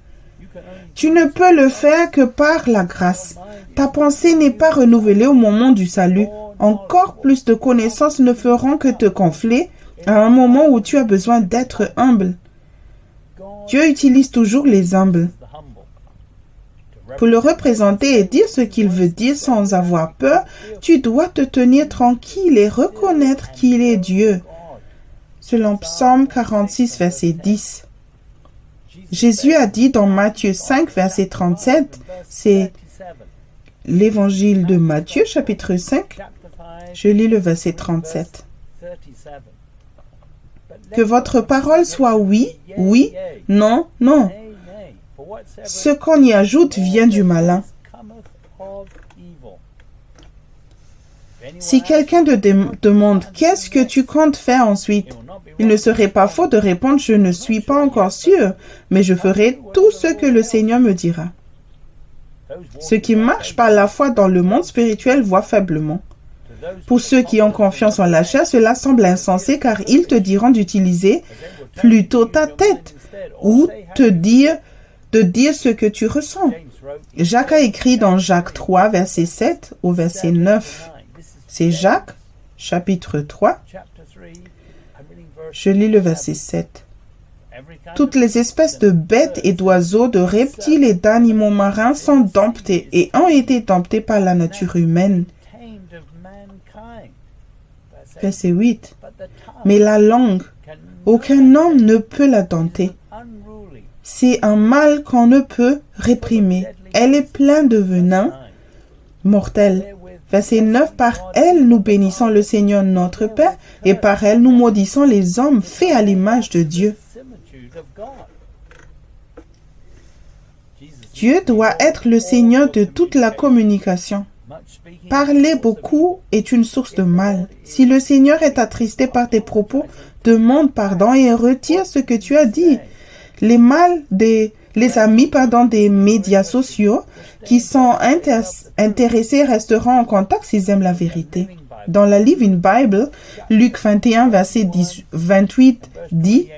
[SPEAKER 2] Tu ne peux le faire que par la grâce. Ta pensée n'est pas renouvelée au moment du salut. Encore plus de connaissances ne feront que te gonfler à un moment où tu as besoin d'être humble. Dieu utilise toujours les humbles. Pour le représenter et dire ce qu'il veut dire sans avoir peur, tu dois te tenir tranquille et reconnaître qu'il est Dieu. Selon Psaume 46, verset 10. Jésus a dit dans Matthieu 5, verset 37, c'est l'évangile de Matthieu, chapitre 5, je lis le verset 37. Que votre parole soit oui, oui, non, non. Ce qu'on y ajoute vient du malin. Si quelqu'un te demande « Qu'est-ce que tu comptes faire ensuite ?» il ne serait pas faux de répondre « Je ne suis pas encore sûr, mais je ferai tout ce que le Seigneur me dira. » Ceux qui marchent par la foi dans le monde spirituel voient faiblement. Pour ceux qui ont confiance en la chair, cela semble insensé car ils te diront d'utiliser plutôt ta tête ou de dire ce que tu ressens. Jacques a écrit dans Jacques 3, verset 7 au verset 9. C'est Jacques, chapitre 3. Je lis le verset 7. Toutes les espèces de bêtes et d'oiseaux, de reptiles et d'animaux marins sont domptés et ont été domptés par la nature humaine. Verset 8. Mais la langue, aucun homme ne peut la dompter. C'est un mal qu'on ne peut réprimer. Elle est pleine de venin mortel. Verset 9. Par elle, nous bénissons le Seigneur notre Père, et par elle, nous maudissons les hommes faits à l'image de Dieu. Dieu doit être le Seigneur de toute la communication. Parler beaucoup est une source de mal. Si le Seigneur est attristé par tes propos, demande pardon et retire ce que tu as dit. Les amis des médias sociaux qui sont intéressés resteront en contact s'ils aiment la vérité. Dans la Living Bible, Luc 21, verset 28 dit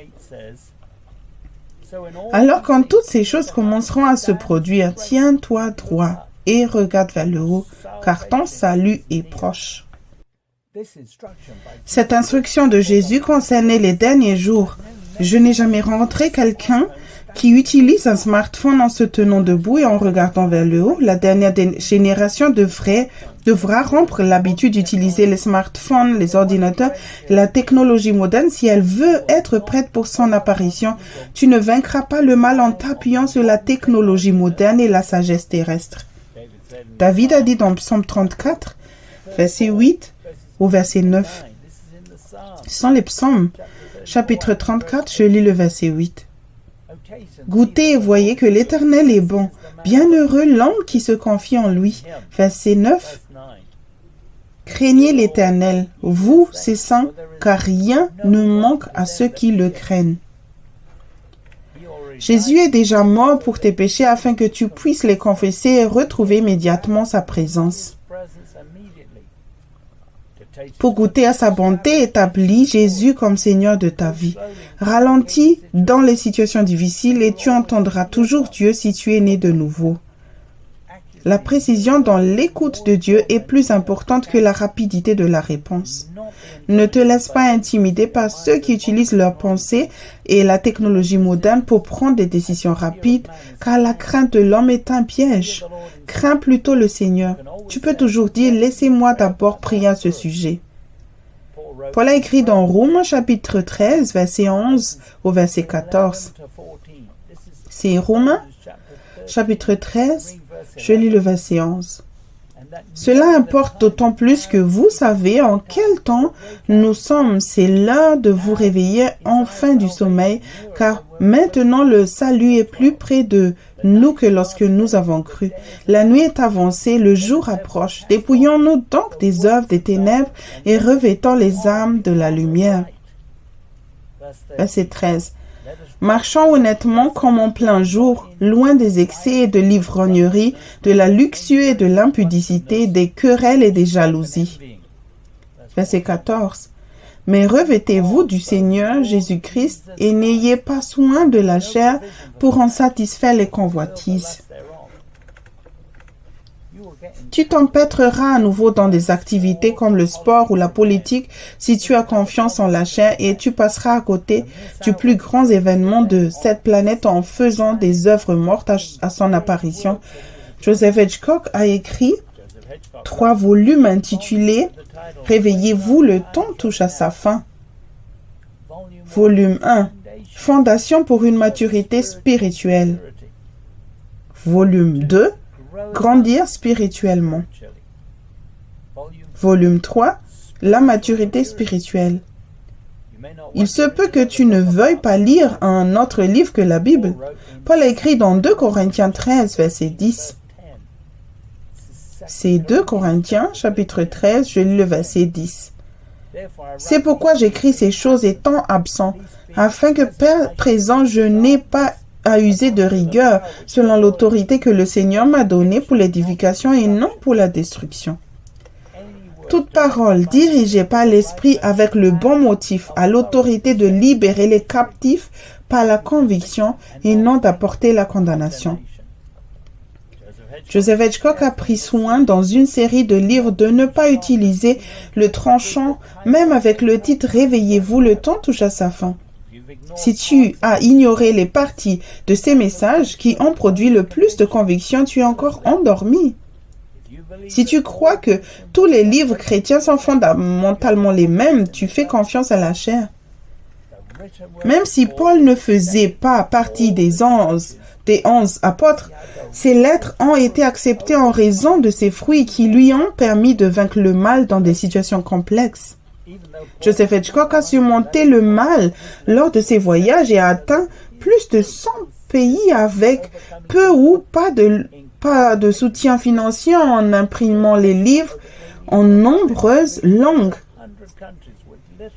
[SPEAKER 2] « Alors quand toutes ces choses commenceront à se produire, tiens-toi droit et regarde vers le haut, car ton salut est proche. » Cette instruction de Jésus concernait les derniers jours. Je n'ai jamais rencontré quelqu'un qui utilise un smartphone en se tenant debout et en regardant vers le haut. La dernière génération devra rompre l'habitude d'utiliser les smartphones, les ordinateurs et la technologie moderne si elle veut être prête pour son apparition. Tu ne vaincras pas le mal en t'appuyant sur la technologie moderne et la sagesse terrestre. David a dit dans Psaume 34, verset 8 au verset 9. Ce sont les psaumes. Chapitre 34, je lis le verset 8. Goûtez et voyez que l'Éternel est bon. Bienheureux l'homme qui se confie en lui. Verset 9. Craignez l'Éternel, vous, ses saints, car rien ne manque à ceux qui le craignent. Jésus est déjà mort pour tes péchés afin que tu puisses les confesser et retrouver immédiatement sa présence. Pour goûter à sa bonté, établis Jésus comme Seigneur de ta vie. Ralentis dans les situations difficiles et tu entendras toujours Dieu si tu es né de nouveau. La précision dans l'écoute de Dieu est plus importante que la rapidité de la réponse. Ne te laisse pas intimider par ceux qui utilisent leurs pensées et la technologie moderne pour prendre des décisions rapides, car la crainte de l'homme est un piège. Crains plutôt le Seigneur. Tu peux toujours dire « Laissez-moi d'abord prier à ce sujet ». Paul a écrit dans Romains chapitre 13, verset 11 au verset 14. C'est Romains chapitre 13, je lis le verset 11. Cela importe d'autant plus que vous savez en quel temps nous sommes. C'est l'heure de vous réveiller enfin du sommeil, car maintenant le salut est plus près de nous que lorsque nous avons cru. La nuit est avancée, le jour approche. Dépouillons-nous donc des œuvres des ténèbres et revêtons les armes de la lumière. Verset 13. Marchons honnêtement comme en plein jour, loin des excès et de l'ivrognerie, de la luxure et de l'impudicité, des querelles et des jalousies. Verset 14. Mais revêtez-vous du Seigneur Jésus-Christ et n'ayez pas soin de la chair pour en satisfaire les convoitises. Tu t'empêtreras à nouveau dans des activités comme le sport ou la politique si tu as confiance en la chair et tu passeras à côté du plus grand événement de cette planète en faisant des œuvres mortes à son apparition. Joseph Hitchcock a écrit 3 volumes intitulés « Réveillez-vous, le temps touche à sa fin ». Volume 1 « Fondation pour une maturité spirituelle ». Volume 2 « Grandir spirituellement ». Volume 3 « La maturité spirituelle ». Il se peut que tu ne veuilles pas lire un autre livre que la Bible. Paul a écrit dans 2 Corinthiens 13, verset 10. C'est 2 Corinthiens, chapitre 13, je lis le verset 10. C'est pourquoi j'écris ces choses étant absent, afin que présent je n'ai pas à user de rigueur, selon l'autorité que le Seigneur m'a donnée pour l'édification et non pour la destruction. Toute parole dirigée par l'Esprit avec le bon motif a l'autorité de libérer les captifs par la conviction et non d'apporter la condamnation. Joseph Hitchcock a pris soin dans une série de livres de ne pas utiliser le tranchant, même avec le titre « Réveillez-vous, le temps touche à sa fin ». Si tu as ignoré les parties de ces messages qui ont produit le plus de conviction, tu es encore endormi. Si tu crois que tous les livres chrétiens sont fondamentalement les mêmes, tu fais confiance à la chair. Même si Paul ne faisait pas partie des 11 apôtres, ses lettres ont été acceptées en raison de ses fruits qui lui ont permis de vaincre le mal dans des situations complexes. Joseph Hitchcock a surmonté le mal lors de ses voyages et a atteint plus de 100 pays avec peu ou pas de soutien financier en imprimant les livres en nombreuses langues.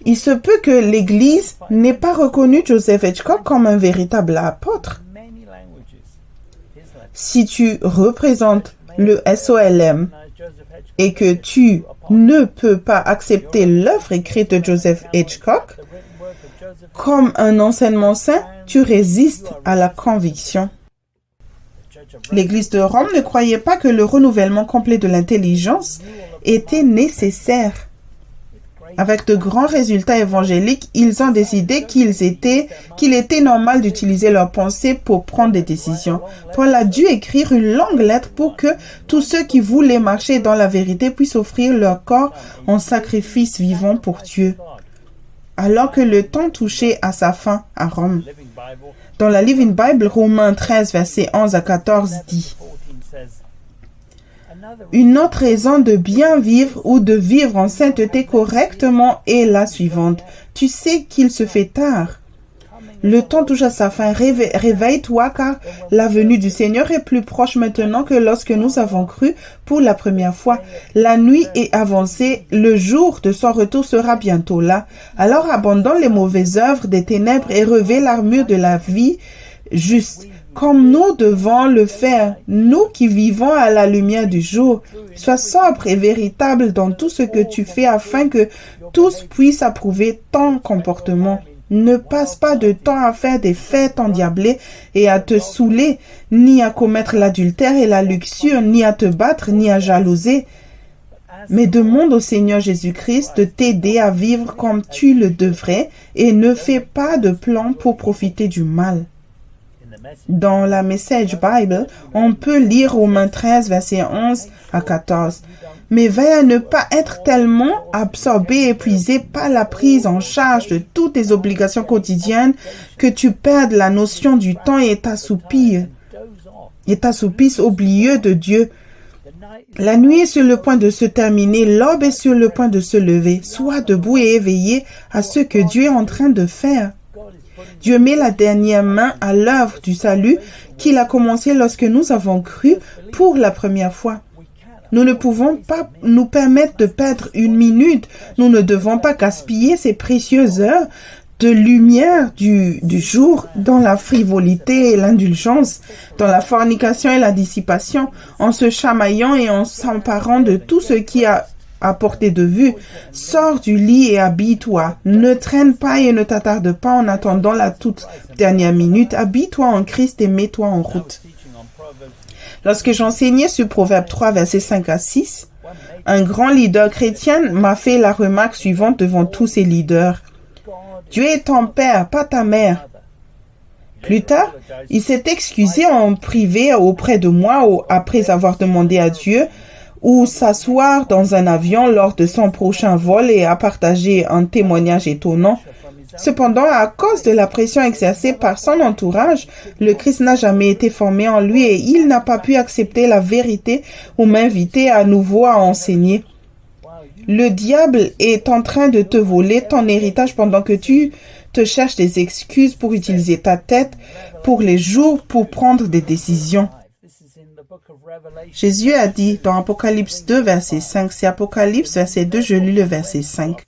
[SPEAKER 2] Il se peut que l'Église n'ait pas reconnu Joseph Hitchcock comme un véritable apôtre. Si tu représentes le SOLM et que tu ne peux pas accepter l'œuvre écrite de Joseph Hitchcock comme un enseignement saint, tu résistes à la conviction. L'Église de Rome ne croyait pas que le renouvellement complet de l'intelligence était nécessaire. Avec de grands résultats évangéliques, ils ont décidé qu'il était normal d'utiliser leurs pensées pour prendre des décisions. Paul a dû écrire une longue lettre pour que tous ceux qui voulaient marcher dans la vérité puissent offrir leur corps en sacrifice vivant pour Dieu. Alors que le temps touchait à sa fin à Rome. Dans la Living Bible, Romains 13, versets 11 à 14 dit: Une autre raison de bien vivre ou de vivre en sainteté correctement est la suivante. Tu sais qu'il se fait tard. Le temps touche à sa fin. Réveille-toi car la venue du Seigneur est plus proche maintenant que lorsque nous avons cru pour la première fois. La nuit est avancée, le jour de son retour sera bientôt là. Alors abandonne les mauvaises œuvres des ténèbres et revêt l'armure de la vie juste. Comme nous devons le faire, nous qui vivons à la lumière du jour. Sois sobre et véritable dans tout ce que tu fais afin que tous puissent approuver ton comportement. Ne passe pas de temps à faire des fêtes endiablées et à te saouler, ni à commettre l'adultère et la luxure, ni à te battre, ni à jalouser. Mais demande au Seigneur Jésus-Christ de t'aider à vivre comme tu le devrais et ne fais pas de plan pour profiter du mal. Dans la Message Bible, on peut lire Romains 13, versets 11 à 14. Mais veille à ne pas être tellement absorbé et épuisé par la prise en charge de toutes tes obligations quotidiennes que tu perdes la notion du temps et t'assoupisses au milieu de Dieu. La nuit est sur le point de se terminer, l'aube est sur le point de se lever. Sois debout et éveillé à ce que Dieu est en train de faire. Dieu met la dernière main à l'œuvre du salut qu'il a commencé lorsque nous avons cru pour la première fois. Nous ne pouvons pas nous permettre de perdre une minute. Nous ne devons pas gaspiller ces précieuses heures de lumière du jour dans la frivolité et l'indulgence, dans la fornication et la dissipation, en se chamaillant et en s'emparant de tout ce qui a à portée de vue. Sors du lit et habille-toi. Ne traîne pas et ne t'attarde pas en attendant la toute dernière minute. Habille-toi en Christ et mets-toi en route. Lorsque j'enseignais sur Proverbe 3, versets 5 à 6, un grand leader chrétien m'a fait la remarque suivante devant tous ses leaders. Dieu est ton père, pas ta mère. Plus tard, il s'est excusé en privé auprès de moi après avoir demandé à Dieu ou s'asseoir dans un avion lors de son prochain vol et a partagé un témoignage étonnant. Cependant, à cause de la pression exercée par son entourage, le Christ n'a jamais été formé en lui et il n'a pas pu accepter la vérité ou m'inviter à nouveau à enseigner. Le diable est en train de te voler ton héritage pendant que tu te cherches des excuses pour utiliser ta tête pour les jours pour prendre des décisions. Jésus a dit dans Apocalypse 2, verset 5, c'est Apocalypse, verset 2, je lis le verset 5.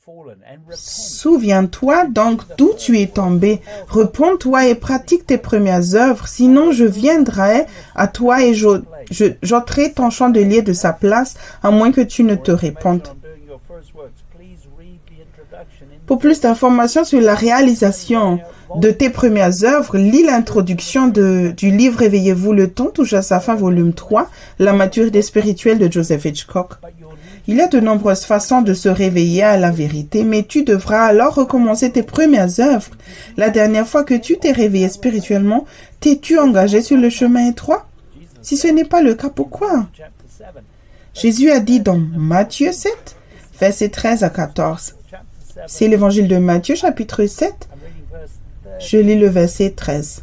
[SPEAKER 2] Souviens-toi donc d'où tu es tombé, repens-toi et pratique tes premières œuvres, sinon je viendrai à toi et j'ôterai ton chandelier de sa place, à moins que tu ne te répandes. Pour plus d'informations sur la réalisation de tes premières œuvres, lis l'introduction du livre Réveillez-vous, le temps touche à sa fin, volume 3, La maturité spirituelle de Joseph Hitchcock. Il y a de nombreuses façons de se réveiller à la vérité, mais tu devras alors recommencer tes premières œuvres. La dernière fois que tu t'es réveillé spirituellement, t'es-tu engagé sur le chemin étroit? Si ce n'est pas le cas, pourquoi? Jésus a dit dans Matthieu 7, versets 13 à 14. C'est l'évangile de Matthieu, chapitre 7. Je lis le verset 13.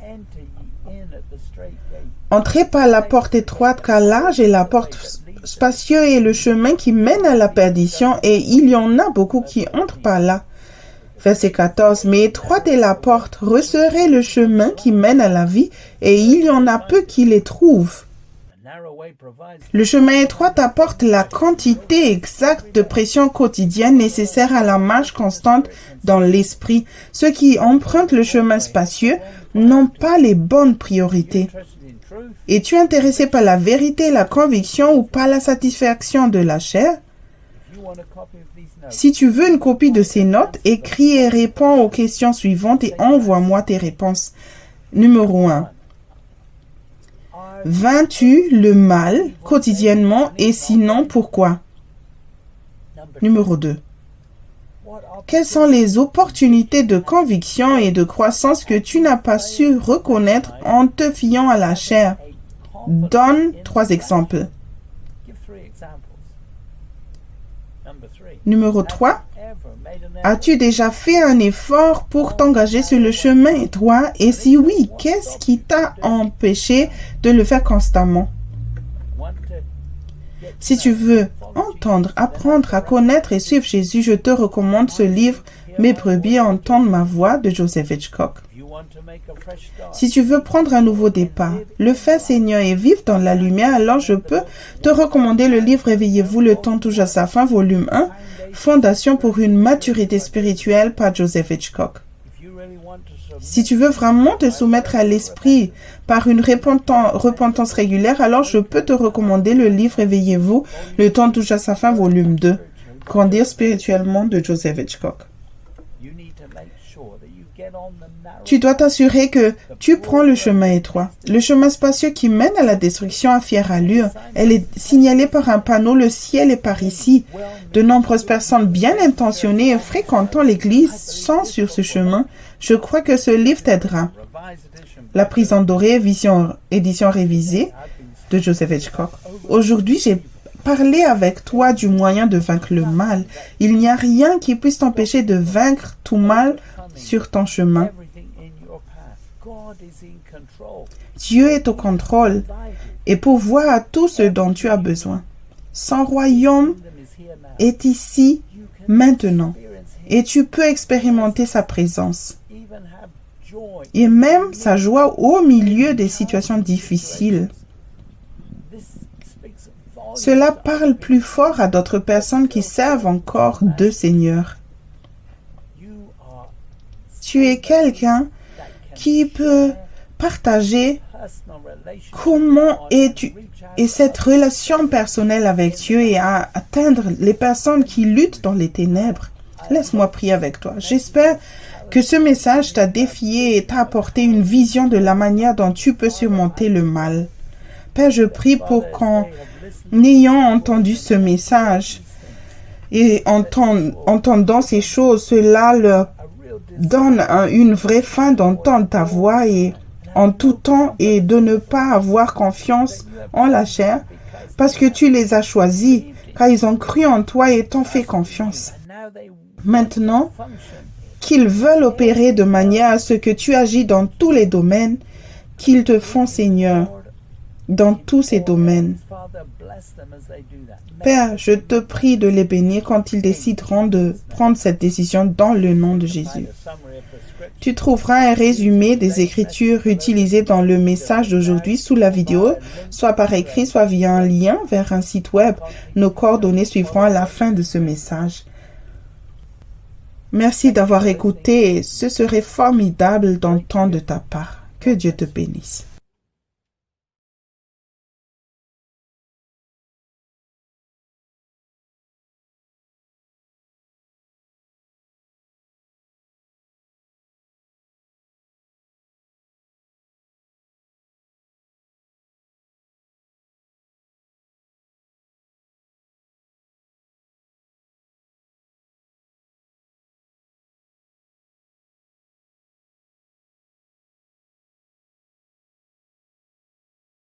[SPEAKER 2] Entrez par la porte étroite, car large est la porte spacieux est le chemin qui mène à la perdition, et il y en a beaucoup qui entrent par là. Verset 14. Mais étroite est la porte, resserrez le chemin qui mène à la vie, et il y en a peu qui les trouvent. Le chemin étroit apporte la quantité exacte de pression quotidienne nécessaire à la marche constante dans l'esprit. Ceux qui empruntent le chemin spacieux n'ont pas les bonnes priorités. Es-tu intéressé par la vérité, la conviction ou par la satisfaction de la chair? Si tu veux une copie de ces notes, écris et réponds aux questions suivantes et envoie-moi tes réponses. Numéro 1. Vains-tu le mal quotidiennement et sinon pourquoi? Numéro 2. Quelles sont les opportunités de conviction et de croissance que tu n'as pas su reconnaître en te fiant à la chair? Donne 3 exemples. Numéro 3. As-tu déjà fait un effort pour t'engager sur le chemin étroit? Et si oui, qu'est-ce qui t'a empêché de le faire constamment? Si tu veux entendre, apprendre à connaître et suivre Jésus, je te recommande ce livre « Mes brebis entendent ma voix » de Joseph Hitchcock. Si tu veux prendre un nouveau départ, le faire Seigneur et vivre dans la lumière, alors je peux te recommander le livre « Réveillez-vous, le temps touche à sa fin » volume 1, Fondation pour une maturité spirituelle par Joseph Hitchcock. Si tu veux vraiment te soumettre à l'esprit par une repentance régulière, alors je peux te recommander le livre « Réveillez-vous, le temps touche à sa fin » volume 2, Grandir spirituellement de Joseph Hitchcock. Tu dois t'assurer que tu prends le chemin étroit. Le chemin spacieux qui mène à la destruction à fière allure. Elle est signalée par un panneau « Le ciel est par ici ». De nombreuses personnes bien intentionnées et fréquentant l'église sont sur ce chemin. Je crois que ce livre t'aidera. La prison dorée, édition révisée de Joseph Hitchcock. Aujourd'hui, j'ai parlé avec toi du moyen de vaincre le mal. Il n'y a rien qui puisse t'empêcher de vaincre tout mal sur ton chemin. Dieu est au contrôle et pourvoit à tout ce dont tu as besoin. Son royaume est ici, maintenant, et tu peux expérimenter sa présence et même sa joie au milieu des situations difficiles. Cela parle plus fort à d'autres personnes qui servent encore deux seigneurs. Tu es quelqu'un qui peut partager comment es-tu et cette relation personnelle avec Dieu et à atteindre les personnes qui luttent dans les ténèbres. Laisse-moi prier avec toi. J'espère que ce message t'a défié et t'a apporté une vision de la manière dont tu peux surmonter le mal. Père, je prie pour qu'en ayant entendu ce message et entendant ces choses, cela leur donne une vraie fin d'entendre ta voix et en tout temps et de ne pas avoir confiance en la chair parce que tu les as choisis, car ils ont cru en toi et t'ont fait confiance. Maintenant, qu'ils veulent opérer de manière à ce que tu agis dans tous les domaines, qu'ils te font Seigneur dans tous ces domaines. Père, je te prie de les bénir quand ils décideront de prendre cette décision dans le nom de Jésus. Tu trouveras un résumé des écritures utilisées dans le message d'aujourd'hui sous la vidéo, soit par écrit, soit via un lien vers un site web. Nos coordonnées suivront à la fin de ce message. Merci d'avoir écouté et ce serait formidable d'entendre de ta part. Que Dieu te bénisse.